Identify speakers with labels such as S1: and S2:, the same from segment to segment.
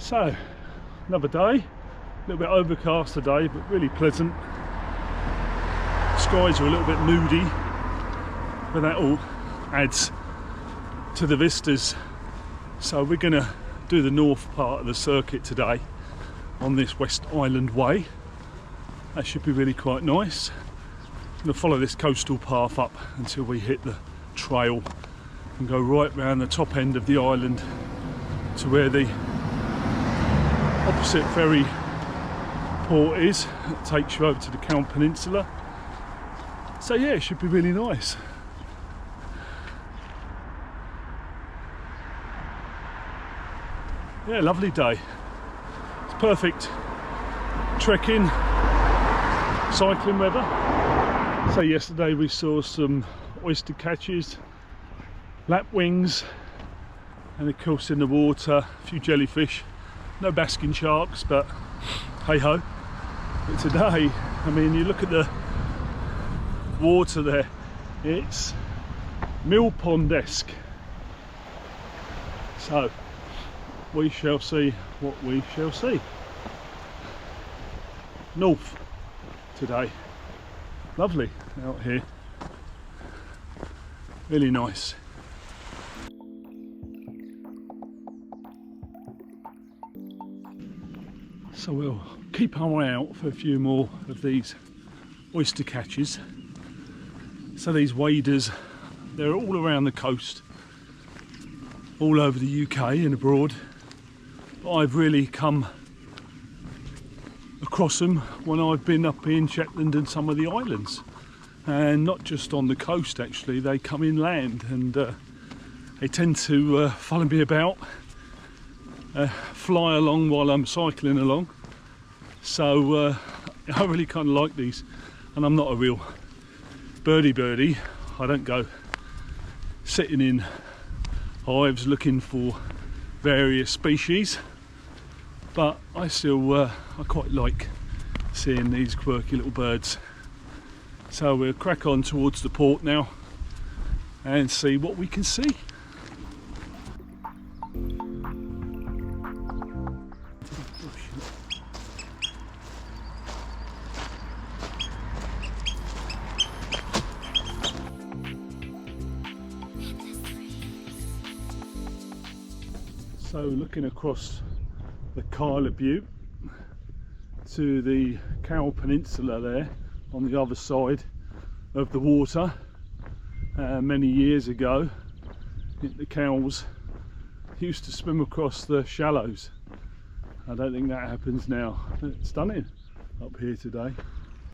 S1: So, another day, a little bit overcast today, but really pleasant. Skies are a little bit moody, but that all adds to the vistas. So we're going to do the north part of the circuit today on this West Island Way. That should be really quite nice. I'm going to follow this coastal path up until we hit the trail and go right round the top end of the island to where the opposite ferry port is. It takes you over to the Calne Peninsula. So yeah, it should be really nice. Yeah, lovely day. It's perfect trekking, cycling weather. So yesterday we saw some oyster catches, lapwings, and of course in the water a few jellyfish. No basking sharks, but hey ho. But today, I mean, you look at the water there, it's mill pond-esque. So we shall see what we shall see. North today. Lovely out here. Really nice. So we'll keep our eye out for a few more of these oyster catches. So these waders, they're all around the coast, all over the UK and abroad. But I've really come across them when I've been up in Shetland and some of the islands. And not just on the coast actually, they come inland and they tend to follow me about. Fly along while I'm cycling along, so I really kind of like these, and I'm not a real birdie. I don't go sitting in hives looking for various species, but I still I quite like seeing these quirky little birds. So we'll crack on towards the port now and see what we can see. So looking across the Bute to the Calne Peninsula there on the other side of the water, many years ago the cows used to swim across the shallows. I don't think that happens now. It's stunning up here today.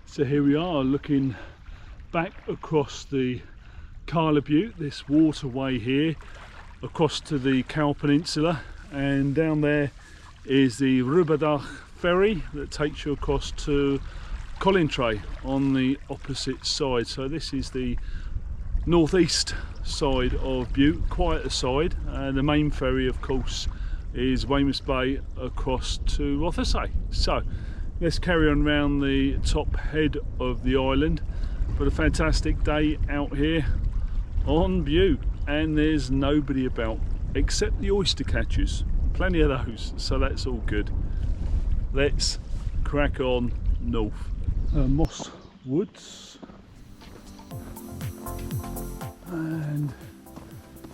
S1: So here we are looking back across the Bute, this waterway here, across to the Calne Peninsula, and down there is the Rubadach ferry that takes you across to Collintray on the opposite side. So this is the northeast side of Bute, quieter side, and the main ferry of course is Weymouth Bay across to Rothesay. So let's carry on round the top head of the island. But a fantastic day out here on Bute, and there's nobody about except the oyster catchers, plenty of those, so that's all good. Let's crack on north. Moss Woods, and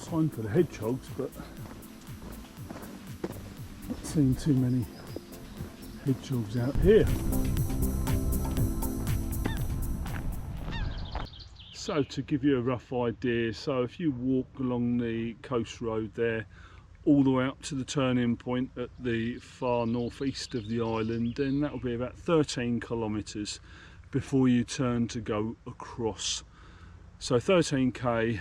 S1: time for the hedgehogs, but not seeing too many hedgehogs out here. So to give you a rough idea, so if you walk along the coast road there all the way up to the turning point at the far northeast of the island, then that will be about 13 kilometres before you turn to go across. So 13k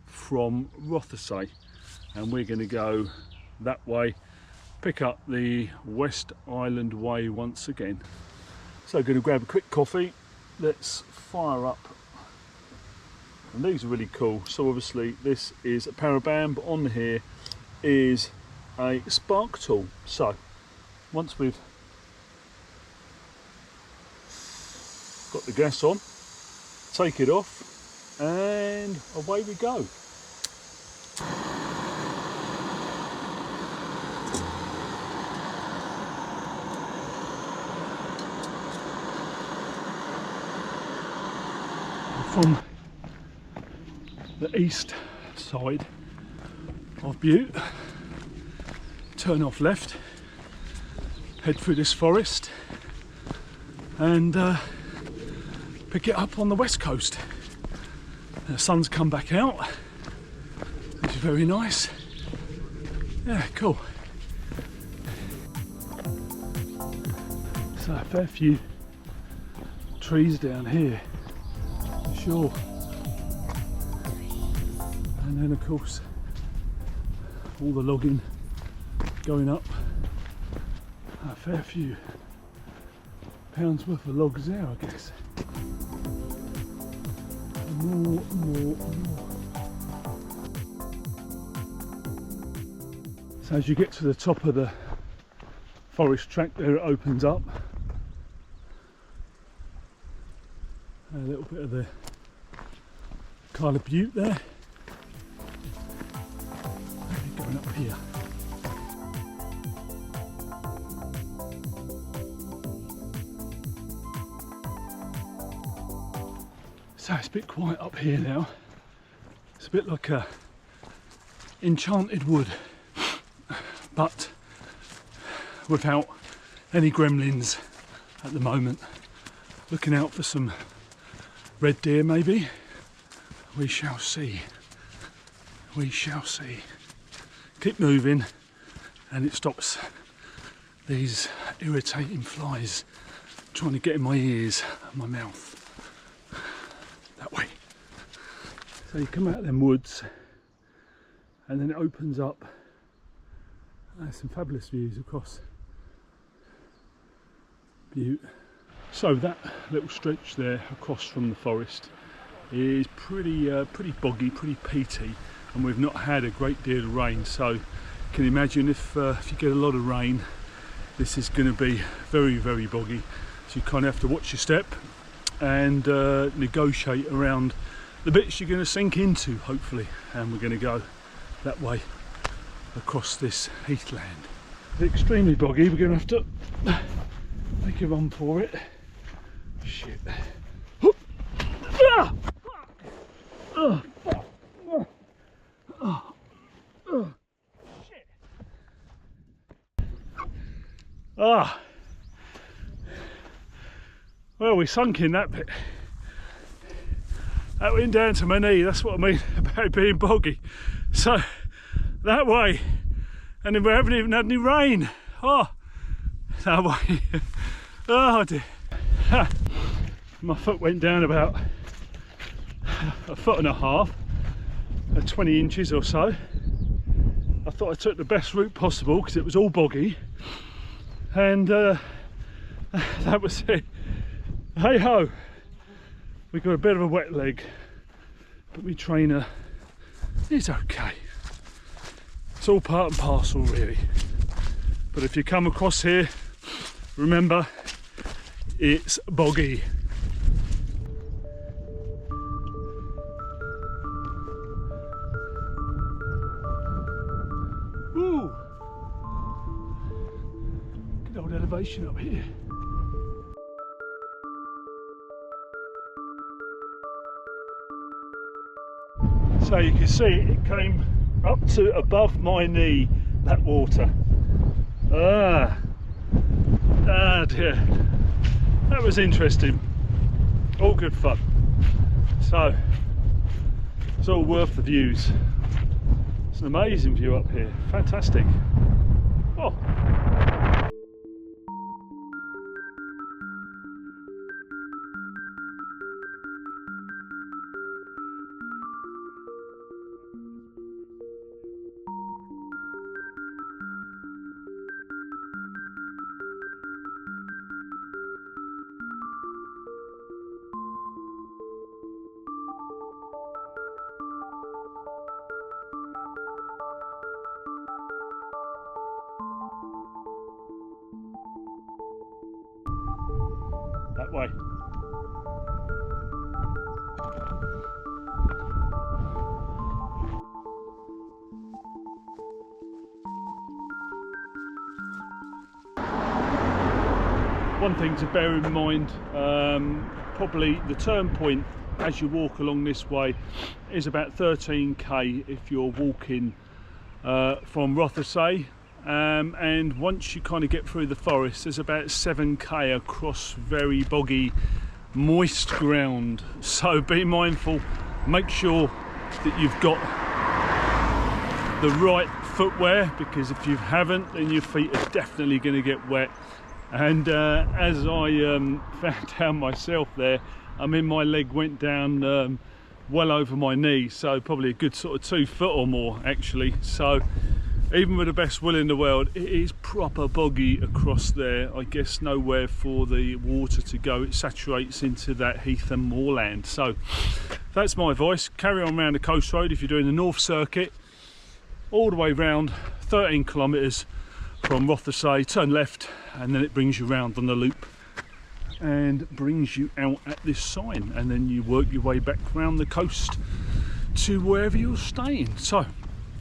S1: from Rothesay, and we're going to go that way, pick up the West Island Way once again. So going to grab a quick coffee, let's fire up. And these are really cool. So obviously this is a parabam, but on here is a spark tool. So once we've got the gas on, take it off and away we go. the east side of Bute, turn off left, head through this forest and pick it up on the west coast. The sun's come back out, which is very nice. Yeah, cool. So a fair few trees down here, for sure. And then of course all the logging going up. A fair few pounds worth of logs there, I guess. More. So as you get to the top of the forest track there, it opens up. A little bit of the kind of Bute there. Going up here. So it's a bit quiet up here now. It's a bit like a enchanted wood, but without any gremlins at the moment. Looking out for some red deer maybe. We shall see. We shall see. Keep moving and it stops these irritating flies trying to get in my ears and my mouth. That way. So you come out of them woods and then it opens up. There's some fabulous views across Bute. So that little stretch there across from the forest is pretty boggy, pretty peaty, and we've not had a great deal of rain. So you can imagine if you get a lot of rain, this is going to be very, very boggy. So you kind of have to watch your step and negotiate around the bits you're going to sink into, hopefully. And we're going to go that way across this heathland. It's extremely boggy. We're going to have to make a run for it. Shit. Ah! Oh, fuck. Shit. Ah. Well, we sunk in that bit. That went down to my knee. That's what I mean about being boggy. So that way, and then we haven't even had any rain. Oh, that way. Oh dear. My foot went down about a foot and a half, 20 inches or so. I thought I took the best route possible because it was all boggy, and that was it. Hey ho, we got a bit of a wet leg, but my trainer is okay. It's all part and parcel really. But if you come across here, remember, it's boggy. Ooh, good old elevation up here. So you can see it came up to above my knee, that water. Ah dear, that was interesting. All good fun. So it's all worth the views. It's an amazing view up here, fantastic. Oh. That way. One thing to bear in mind, probably the turn point as you walk along this way is about 13k if you're walking from Rothesay, and once you kind of get through the forest, there's about 7k across very boggy, moist ground. So be mindful, make sure that you've got the right footwear, because if you haven't, then your feet are definitely going to get wet. And as I found out myself there, I mean, my leg went down well over my knee, so probably a good sort of 2 foot or more actually. So even with the best will in the world, it is proper boggy across there. I guess nowhere for the water to go, it saturates into that heath and moorland. So that's my advice, carry on around the coast road if you're doing the North Circuit, all the way round, 13 kilometres from Rothesay, turn left, and then it brings you round on the loop and brings you out at this sign, and then you work your way back round the coast to wherever you're staying. So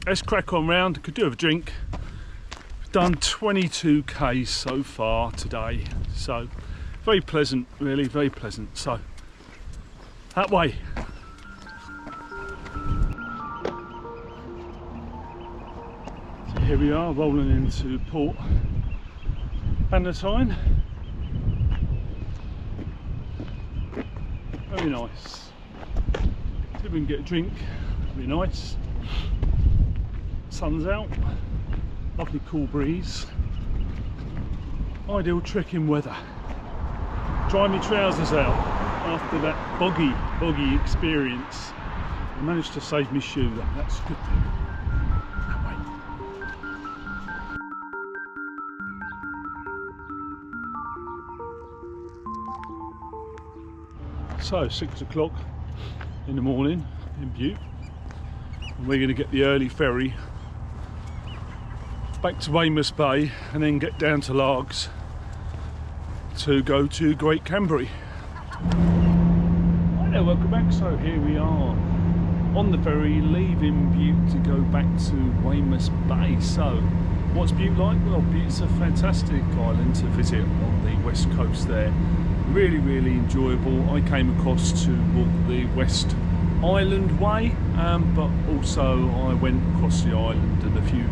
S1: let's crack on round. Could do with a drink. We've done 22k so far today, so very pleasant, really very pleasant. So that way. Here we are, rolling into Port Bannatyne. Very nice. See if we can get a drink. Very nice. Sun's out. Lovely cool breeze. Ideal trekking weather. Dry my trousers out after that boggy experience. I managed to save my shoe. That's a good thing. So 6 o'clock in the morning in Bute, and we're going to get the early ferry back to Weymouth Bay and then get down to Largs to go to Great Cambry. Hi there, welcome back. So here we are on the ferry leaving Bute to go back to Weymouth Bay. So what's Bute like? Well, Bute's a fantastic island to visit on the west coast there. Really enjoyable. I came across to walk the West Island Way, but also I went across the island and a few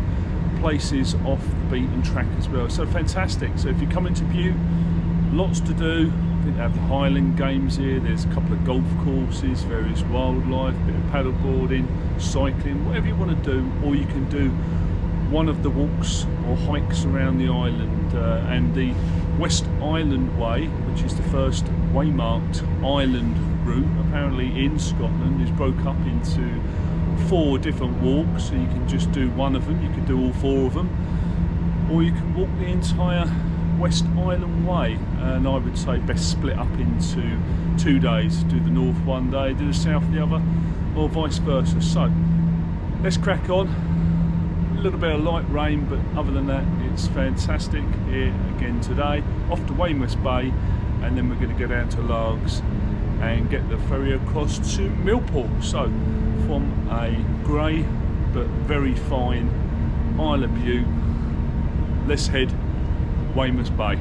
S1: places off the beaten track as well. So fantastic. So if you come into Bute, lots to do. I think they have the Highland Games here. There's a couple of golf courses, various wildlife, a bit of paddle boarding, cycling, whatever you want to do. Or you can do one of the walks or hikes around the island, and the West Island Way, which is the first waymarked island route apparently in Scotland, is broke up into 4 different walks. So you can just do one of them, you can do all 4 of them, or you can walk the entire West Island Way, and I would say best split up into 2 days. Do the north one day, do the south the other, or vice versa. So let's crack on. A little bit of light rain, but other than that it's fantastic here again today. Off to Weymouth Bay, and then we're going to go down to Largs and get the ferry across to Millport. So from a grey but very fine Isle of Bute, let's head Weymouth Bay.